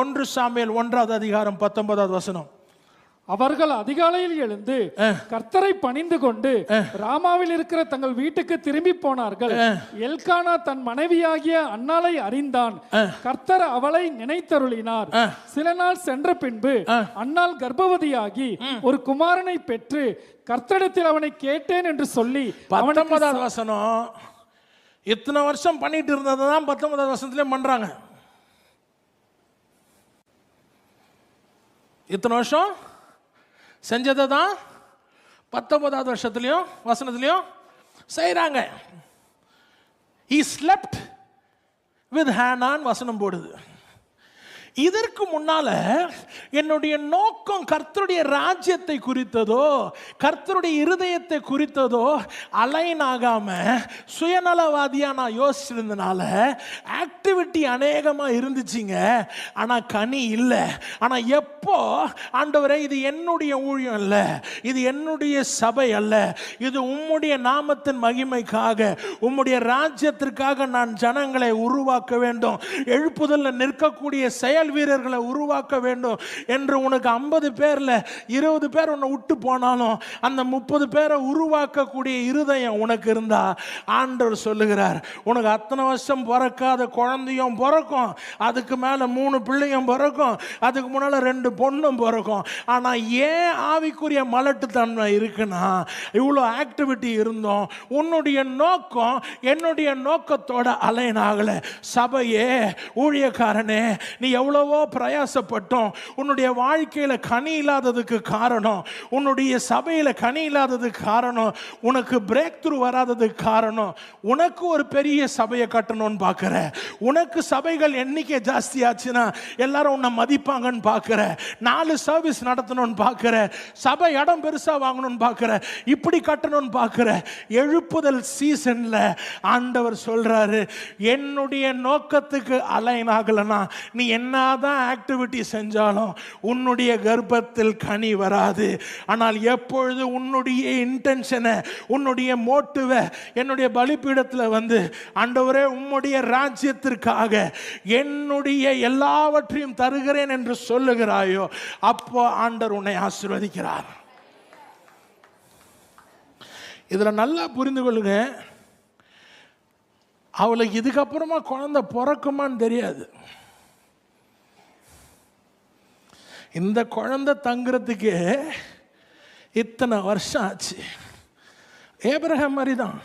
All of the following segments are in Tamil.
1 சாமுவேல் 1ஆம் அதிகாரம் 19ஆவது வசனம். அவர்கள் அதிகாலையில் எழுந்து கர்த்தரை பணிந்து கொண்டு ராமாவில் இருக்கிற தங்கள் வீட்டுக்கு திரும்பி போனார்கள். எல்கானா தன் மனைவியாகிய அன்னாளை அறிந்தான். கர்த்தர் அவளை நினைத்தருளினார். சில நாள் சென்ற பின்பு அன்னாள் கர்ப்பவதியாகி ஒரு குமாரனை பெற்று கர்த்தரிடத்தில் அவனை கேட்டேன் என்று சொல்லி 19ஆவது வசனம். இத்தனை வருஷம் பண்ணிட்டு இருந்ததுதான் 19ஆவது வசனத்திலே பண்றாங்க. இத்தனை வருஷம் செஞ்சதை தான் 19ஆவது வருஷத்துலையும் வசனத்துலையும் செய்கிறாங்க. He slept with Hannah வசனம் போடுது. இதற்கு முன்னால என்னுடைய நோக்கம் கர்த்தருடைய ராஜ்யத்தை குறித்ததோ கர்த்தருடைய இருதயத்தை குறித்ததோ அலைன் ஆகாம சுயநலவாதியா நான் யோசிச்சிருந்தனால ஆக்டிவிட்டி அநேகமா இருந்துச்சுங்க. ஆனா கனி இல்லை. ஆனா எப்போ ஆண்டவரே இது என்னுடைய ஊழியம் அல்ல, இது என்னுடைய சபை அல்ல, இது உம்முடைய நாமத்தின் மகிமைக்காக உம்முடைய ராஜ்யத்திற்காக நான் ஜனங்களை உருவாக்க வேண்டும், எழுப்புதல்ல நிற்கக்கூடிய செயல் வீரர்களை உருவாக்க வேண்டும் என்று உனக்கு 50 பேர்ல 20 பேர் உன்னை விட்டு போனாலும் அந்த 30 பேரை உருவாக்கக்கூடிய இருதயம் உனக்கு இருந்தா ஆண்டவர் சொல்லுகிறார், உனக்கு அத்தனை வருஷம் பிறக்காத குழந்தையும் பிறக்கும், அதுக்கு மேல 3 பிள்ளையும் பிறக்கும், அதுக்கு முன்னால 2 பொண்ணும் பிறக்கும். ஆனா ஏன் ஆவிக்குரிய மலட்டுத்தன்மை இருக்குன்னா இவ்வளோ ஆக்டிவிட்டி இருந்தோம் உன்னுடைய நோக்கம் என்னுடைய நோக்கத்தோட அலைன் ஆகல. சபையே ஊழியக்காரனே நீ எவ்வளவோ பிரயாசப்பட்டோம், உன்னுடைய வாழ்க்கையில கனி இல்லாததுக்கு காரணம், உன்னுடைய சபையில கனி இல்லாததுக்கு காரணம், உனக்கு பிரேக் த்ரூ வராததுக்கு காரணம், உனக்கு ஒரு பெரிய சபையை கட்டணும்னு பார்க்கிற, உனக்கு சபைகள் எண்ணிக்கை ஜாஸ்தி ஆச்சுன்னா எல்லாரும் உன்னை மதிப்பாங்கன்னு பார்க்கிற, 4 சர்வீஸ் நடத்தணும்னு பார்க்கிற, சபை இடம் பெருசா வாங்கணும்னு பார்க்கிற, இப்படி கட்டணும்னு பார்க்கிற. எழுப்புதல் சீசன்ல ஆண்டவர் சொல்றாரு, என்னுடைய நோக்கத்துக்கு அலைன் ஆகலனா நீ என்னதான் ஆக்டிவிட்டி செஞ்சாலும் உன்னுடைய கர்ப்பத்தில் கனி வராது. ஆனால் எப்பொழுது உன்னுடைய இன்டென்ஷனை உன்னுடைய மோட்டிவை என்னுடைய பலிபீடத்தில் வந்து ஆண்டவரே உம்முடைய ராஜ்யத்திற்காக என்னுடைய எல்லாவற்றையும் தருகிறேன் என்று சொல்லுகிறாயோ அப்போ ஆண்டவர் உன்னை ஆசீர்வதிக்கிறார். இதுல நல்லா புரிந்து கொள்ளுங்க, அவளுக்கு இதுக்கப்புறமா குழந்தை பிறக்குமான்னு தெரியாது. இந்த குழந்தை தங்குறதுக்கு இத்தனை வருஷம் ஆச்சு. ஏப்ரஹாம் மாதிரி தான்,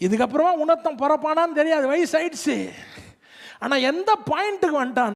இதுக்கப்புறமா உன்னத்தம் பிறப்பானான்னு தெரியாது, வயசு ஆயிடுச்சு. ஆனால் எந்த பாயிண்ட்டுக்கு வந்துட்டான்,